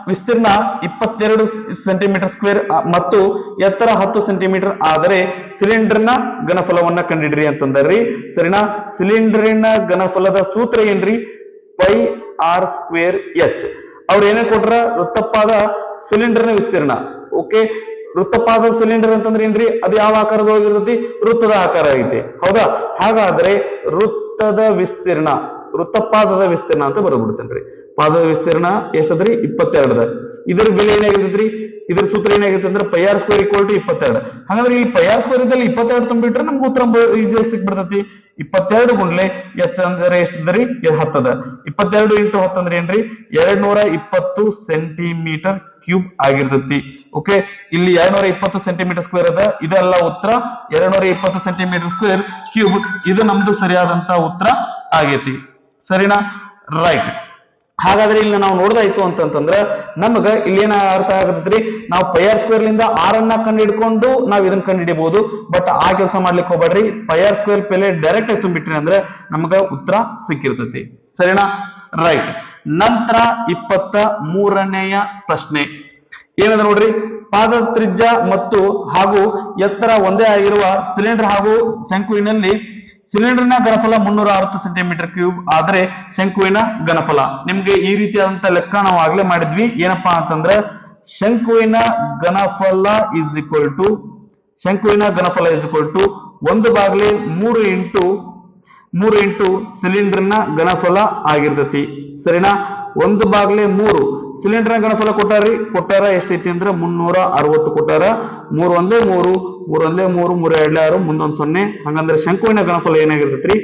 ವಿಸ್ತೀರ್ಣ 22 ಸೆಂಟಿಮೀಟರ್ ಸ್ಕ್ವೇರ್ ಮತ್ತು ಎತ್ತರ 10 ಸೆಂಟಿಮೀಟರ್ ಆದರೆ ಸಿಲಿಂಡರ್ನ ಘನಫಲವನ್ನ ಕಂಡಿಡ್ರಿ ಅಂತಂದ್ರಿ, ಸರಿನಾ? ಸಿಲಿಂಡರಿನ ಘನಫಲದ ಸೂತ್ರ ಏನ್ರಿ, πr²h. ಅವ್ರು ಏನೇ ಕೊಟ್ರ, ವೃತ್ತಪಾದ ಸಿಲಿಂಡರ್ನ ವಿಸ್ತೀರ್ಣ. ಓಕೆ, ವೃತ್ತಪಾದ ಸಿಲಿಂಡರ್ ಅಂತಂದ್ರೆ ಏನ್ರಿ, ಅದು ಯಾವ ಆಕಾರದೊಳಗಿರ್ತೈತಿ, ವೃತ್ತದ ಆಕಾರ ಐತಿ, ಹೌದಾ? ಹಾಗಾದ್ರೆ ವೃತ್ತದ ವಿಸ್ತೀರ್ಣ, ವೃತ್ತಪಾದದ ವಿಸ್ತೀರ್ಣ ಅಂತ ಬರಬಿಡ್ತೇನ್ರಿ. ಪಾದದ ವಿಸ್ತೀರ್ಣ ಎಷ್ಟದ್ರಿ, 22. ಇದರ ಬೆಲೆ ಏನಾಗಿರ್ತೈತ್ರಿ, ಇದ್ರ ಸೂತ್ರ ಏನಾಗಿರುತ್ತೆ ಅಂದ್ರೆ πr² = 22. ಹಾಗಾದ್ರೆ ಈ πr² ಇದ್ದಲ್ಲಿ 22 ತುಂಬಿಟ್ರೆ ನಮ್ಗೆ ಉತ್ತರ ಈಸಿಯಾಗಿ ಸಿಕ್ಬಿಡ್ತೈತಿ. 22 ಗುಂಡ್ಲೆ h ಅಂದ್ರೆ ಎಷ್ಟದ್ರಿ, 10. 22 × 10 ಅಂದ್ರೆ ಏನ್ರಿ, 220 ಸೆಂಟಿಮೀಟರ್ ಕ್ಯೂಬ್ ಆಗಿರ್ತೈತಿ. ಓಕೆ, ಇಲ್ಲಿ 220 ಸೆಂಟಿಮೀಟರ್ ಸ್ಕ್ವೇರ್ ಅದ, ಇದೆಲ್ಲ ಉತ್ತರ 220 ಸೆಂಟಿಮೀಟರ್ ಸ್ಕ್ವೇರ್ ಕ್ಯೂಬ್. ಇದು ನಮ್ದು ಸರಿಯಾದಂತ ಉತ್ತರ ಆಗೈತಿ, ಸರಿನಾ? ರೈಟ್. ಹಾಗಾದ್ರೆ ಇಲ್ಲಿ ನಾವು ನೋಡ್ದಾಯ್ತು ಅಂತಂದ್ರೆ ನಮಗ ಇಲ್ಲಿ ಏನ ಅರ್ಥ ಆಗತೈತ್ರಿ, ನಾವು πr² ಲಿಂದ r ಅನ್ನ ಕಂಡು ಹಿಡ್ಕೊಂಡು ನಾವ್ ಇದನ್ನ ಕಂಡು ಹಿಡಿಬಹುದು. ಬಟ್ ಆ ಕೆಲಸ ಮಾಡ್ಲಿಕ್ಕೆ ಹೋಗ್ಬೇಡ್ರಿ, πr² ಬೆಲೆ ಡೈರೆಕ್ಟ್ ಆಗಿ ತುಂಬಿಟ್ರಿ ಅಂದ್ರೆ ನಮಗ ಉತ್ತರ ಸಿಕ್ಕಿರ್ತೈತಿ, ಸರಿನಾ? ರೈಟ್. ನಂತರ 23ನೆಯ ಪ್ರಶ್ನೆ ಏನದ ನೋಡ್ರಿ, ಪಾದದ ತ್ರಿಜ್ಯ ಮತ್ತು ಹಾಗೂ ಎತ್ತರ ಒಂದೇ ಆಗಿರುವ ಸಿಲಿಂಡರ್ ಹಾಗೂ ಶಂಕುವಿನಲ್ಲಿ ಸಿಲಿಂಡರ್ನ ಘನಫಲ 360 ಸೆಂಟಿಮೀಟರ್ ಕ್ಯೂಬ್ ಆದ್ರೆ ಶಂಕುವಿನ ಘನಫಲ. ನಿಮ್ಗೆ ಈ ರೀತಿಯಾದಂತ ಲೆಕ್ಕ ನಾವು ಆಗ್ಲೇ ಮಾಡಿದ್ವಿ. ಏನಪ್ಪಾ ಅಂತಂದ್ರೆ ಶಂಕುವಿನ ಘನಫಲ ಇಸ್ ಈಕ್ವಲ್ ಟು 1/3 ಇಂಟು ಸಿಲಿಂಡರ್ನ ಘನಫಲ ಆಗಿರ್ತೈತಿ, ಸರಿನಾ? 1/3 ಸಿಲಿಂಡರ್ನ ಘನಫಲ ಕೊಟ್ಟಾರ ಎಷ್ಟೈತಿ ಅಂದ್ರೆ 360 ಕೊಟ್ಟಾರ. 3 1 3 3 1 3 3 2 6 ಮುಂದೊಂದು 0. ಹಂಗಂದ್ರೆ ಶಂಕುವಿನ ಘನಫಲ ಏನಾಗಿರ್ತೈತ್ರಿ,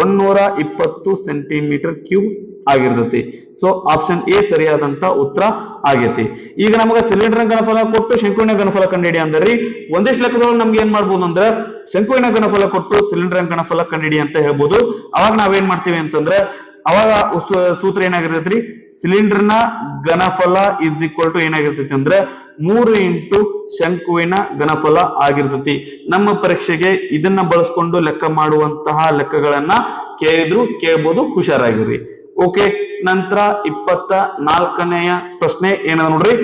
120 ಸೆಂಟಿಮೀಟರ್ ಕ್ಯೂಬ್ ಆಗಿರ್ತೈತಿ. ಸೊ ಆಪ್ಷನ್ ಎ ಸರಿಯಾದಂತ ಉತ್ತರ ಆಗೈತಿ. ಈಗ ನಮಗ ಸಿಲಿಂಡರ್ ಘನಫಲ ಕೊಟ್ಟು ಶಂಕುವಿನ ಘನಫಲ ಕಂಡಿಡಿ ಅಂದ್ರಿ, ಒಂದಿಷ್ಟು ಲೆಕ್ಕದೊಳಗೆ ನಮ್ಗೆ ಏನ್ ಮಾಡ್ಬೋದು ಅಂದ್ರೆ ಶಂಕುವಿನ ಘನಫಲ ಕೊಟ್ಟು ಸಿಲಿಂಡರ್ ಘನಫಲ ಕಂಡಿಡಿ ಅಂತ ಹೇಳ್ಬೋದು. ಅವಾಗ ನಾವೇನ್ ಮಾಡ್ತೀವಿ ಅಂತಂದ್ರೆ ಅವಾಗ ಸೂತ್ರ ಏನಾಗಿರ್ತೈತ್ರಿ, ಸಿಲಿಂಡರ್ನ ಘನಫಲ ಇಸ್ ಈಕ್ವಲ್ ಟು ಏನಾಗಿರ್ತೈತಿ ಅಂದ್ರೆ 3 ಇಂಟು ಶಂಕುವಿನ ಘನಫಲ ಆಗಿರ್ತೈತಿ. ನಮ್ಮ ಪರೀಕ್ಷೆಗೆ ಇದನ್ನ ಬಳಸ್ಕೊಂಡು ಲೆಕ್ಕ ಮಾಡುವಂತಹ ಲೆಕ್ಕಗಳನ್ನ ಕೇಳ್ಬೋದು, ಹುಷಾರಾಗಿರ್ರಿ. ಓಕೆ, ನಂತರ 24ನೆಯ ಪ್ರಶ್ನೆ ಏನದ ನೋಡ್ರಿ,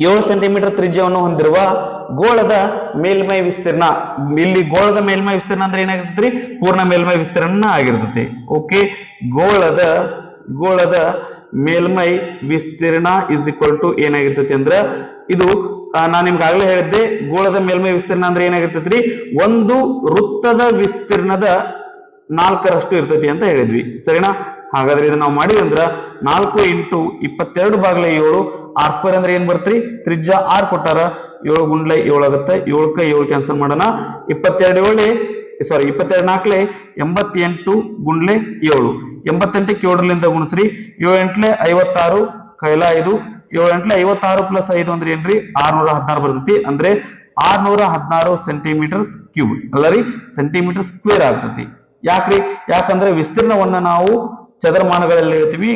7 ಸೆಂಟಿಮೀಟರ್ ತ್ರಿಜ್ಯವನ್ನು ಹೊಂದಿರುವ ಗೋಳದ ಮೇಲ್ಮೈ ವಿಸ್ತೀರ್ಣ. ಇಲ್ಲಿ ಗೋಳದ ಮೇಲ್ಮೈ ವಿಸ್ತೀರ್ಣ ಅಂದ್ರೆ ಏನಾಗಿರ್ತೈತ್ರಿ, ಪೂರ್ಣ ಮೇಲ್ಮೈ ವಿಸ್ತೀರ್ಣ ಆಗಿರ್ತೈತಿ. ಓಕೆ, ಗೋಳದ ಮೇಲ್ಮೈ ವಿಸ್ತೀರ್ಣ ಇಸ್ ಈಕ್ವಲ್ ಟು ಏನಾಗಿರ್ತೈತಿ ಅಂದ್ರ, ಇದು ನಾನ್ ನಿಮ್ಗೆ ಆಗ್ಲೇ ಹೇಳಿದ್ದೆ, ಗೋಳದ ಮೇಲ್ಮೈ ವಿಸ್ತೀರ್ಣ ಅಂದ್ರೆ ಏನಾಗಿರ್ತೈತ್ರಿ, ಒಂದು ವೃತ್ತದ ವಿಸ್ತೀರ್ಣದ 4ರಷ್ಟು ಇರ್ತೈತಿ ಅಂತ ಹೇಳಿದ್ವಿ. ಸರಿನಾ? ಹಾಗಾದ್ರೆ ಇದನ್ನ ನಾವು ಮಾಡಿದ್ವಿ ಅಂದ್ರ 4 × 22/7 r² ಅಂದ್ರೆ ಏನ್ ಬರ್ತ್ರಿ, ತ್ರಿಜ್ಯ r ಕೊಟ್ಟಾರ, 7 × 7 ಆಗುತ್ತೆ, 7ಕ್ಕೆ 7 ಕ್ಯಾನ್ಸಲ್ ಮಾಡೋಣ, 22 4 88 × 7, 88ಕ್ಕೆ 7ರಿಂದ ಗುಣಿಸ್ರಿ, 7 8 56 ಕೈಲ 5, 7 8 56 + 5 ಅಂದ್ರೆ ಏನ್ರಿ, 616 ಬರ್ತೈತಿ. ಅಂದ್ರೆ 616 ಸೆಂಟಿಮೀಟರ್ ಕ್ಯೂಬ್ ಅಲ್ಲ ರೀ, ಸೆಂಟಿಮೀಟರ್ ಸ್ಕ್ವೇರ್ ಆಗ್ತೈತಿ. ಯಾಕ್ರಿ, ಯಾಕಂದ್ರೆ ವಿಸ್ತೀರ್ಣವನ್ನ ನಾವು ಚದರಮಾನಗಳಲ್ಲಿ ಹೇಳ್ತೀವಿ,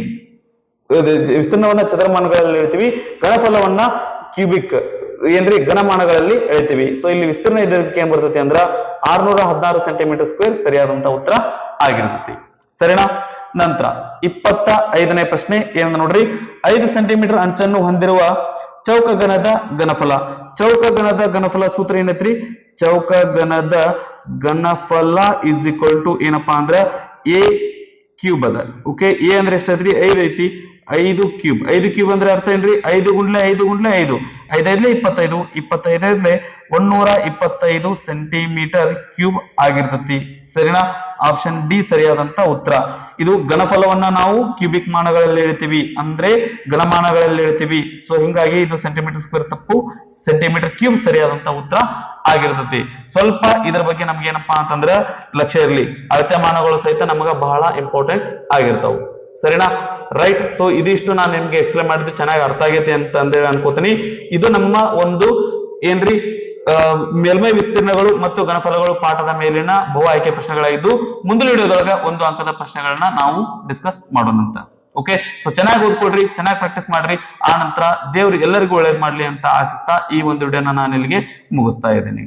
ಘನಫಲವನ್ನ ಕ್ಯೂಬಿಕ್ ಏನ್ರಿ ಘನಮಾನಗಳಲ್ಲಿ ಹೇಳ್ತೀವಿ. ಸೊ ಇಲ್ಲಿ ವಿಸ್ತೀರ್ಣ ಇದಕ್ಕೆ ಏನ್ ಬರ್ತೈತಿ ಅಂದ್ರ 616 ಸೆಂಟಿಮೀಟರ್ ಸ್ಕ್ವೇರ್ ಸರಿಯಾದಂತ ಉತ್ತರ ಆಗಿರ್ತೈತಿ. ಸರಿನಾ? ನಂತರ 25ನೇ ಪ್ರಶ್ನೆ ಏನಂತ ನೋಡ್ರಿ, 5 ಸೆಂಟಿಮೀಟರ್ ಅಂಚನ್ನು ಹೊಂದಿರುವ ಚೌಕಗಣದ ಘನಫಲ. ಚೌಕಗಣದ ಘನಫಲ ಸೂತ್ರ ಏನೈತ್ರಿ, ಚೌಕಗಣದ ಘನಫಲ ಇಸ್ ಈಕ್ವಲ್ ಟು ಏನಪ್ಪಾ ಅಂದ್ರ a ಕ್ಯೂಬ್ ಅದ. ಓಕೆ, ಎ ಅಂದ್ರೆ ಎಷ್ಟೈತ್ರಿ, 5 ಐತಿ, 5 ಕ್ಯೂಬ್. 5 ಕ್ಯೂಬ್ ಅಂದ್ರೆ ಅರ್ಥ ಏನ್ರಿ, 5 × 5 × 5, 5 25, 25 125 ಸೆಂಟಿಮೀಟರ್ ಕ್ಯೂಬ್ ಆಗಿರ್ತತಿ. ಸರಿನಾ? ಆಪ್ಷನ್ ಡಿ ಸರಿಯಾದಂತ ಉತ್ತರ. ಇದು ಘನಫಲವನ್ನ ನಾವು ಕ್ಯೂಬಿಕ್ ಮಾನಗಳಲ್ಲಿ ಹೇಳ್ತೀವಿ, ಅಂದ್ರೆ ಘನಮಾನಗಳಲ್ಲಿ ಹೇಳ್ತೀವಿ. ಸೊ ಹಿಂಗಾಗಿ ಇದು ಸೆಂಟಿಮೀಟರ್ ಸ್ಕ್ವೇರ್ ತಪ್ಪು, ಸೆಂಟಿಮೀಟರ್ ಕ್ಯೂಬ್ ಸರಿಯಾದಂತ ಉತ್ತರ ಆಗಿರ್ತತಿ. ಸ್ವಲ್ಪ ಇದ್ರ ಬಗ್ಗೆ ನಮ್ಗೆ ಏನಪ್ಪಾ ಅಂತಂದ್ರ ಲಕ್ಷ್ಯ ಇರ್ಲಿ, ಅಳತೆಮಾನಗಳು ಸಹಿತ ನಮಗ ಬಹಳ ಇಂಪಾರ್ಟೆಂಟ್ ಆಗಿರ್ತಾವ. ಸರಿನಾ? ರೈಟ್. ಸೊ ಇದಿಷ್ಟು ನಾನು ನಿಮ್ಗೆ ಎಕ್ಸ್ಪ್ಲೇನ್ ಮಾಡಿದ್ದು ಚೆನ್ನಾಗಿ ಅರ್ಥ ಆಗೈತೆ ಅಂತ ಅಂದ್ರೆ ಅನ್ಕೋತೀನಿ. ಇದು ನಮ್ಮ ಒಂದು ಏನ್ರಿ ಮೇಲ್ಮೈ ವಿಸ್ತೀರ್ಣಗಳು ಮತ್ತು ಘನಫಲಗಳು ಪಾಠದ ಮೇಲಿನ ಬಹು ಆಯ್ಕೆ ಪ್ರಶ್ನೆಗಳಾಗಿದ್ದು, ಮುಂದಿನ ವಿಡಿಯೋದೊಳಗ 1 ಅಂಕದ ಪ್ರಶ್ನೆಗಳನ್ನ ನಾವು ಡಿಸ್ಕಸ್ ಮಾಡೋಣ ಅಂತ. ಓಕೆ, ಸೊ ಚೆನ್ನಾಗಿ ಓದ್ಕೊಡ್ರಿ, ಚೆನ್ನಾಗಿ ಪ್ರಾಕ್ಟೀಸ್ ಮಾಡ್ರಿ. ಆ ನಂತರ ದೇವ್ರು ಎಲ್ಲರಿಗೂ ಒಳ್ಳೇದ್ ಮಾಡ್ಲಿ ಅಂತ ಆಶಿಸ್ತಾ ಈ ಒಂದು ವಿಡಿಯೋನ ನಾನು ಇಲ್ಲಿಗೆ ಮುಗಿಸ್ತಾ ಇದ್ದೀನಿ.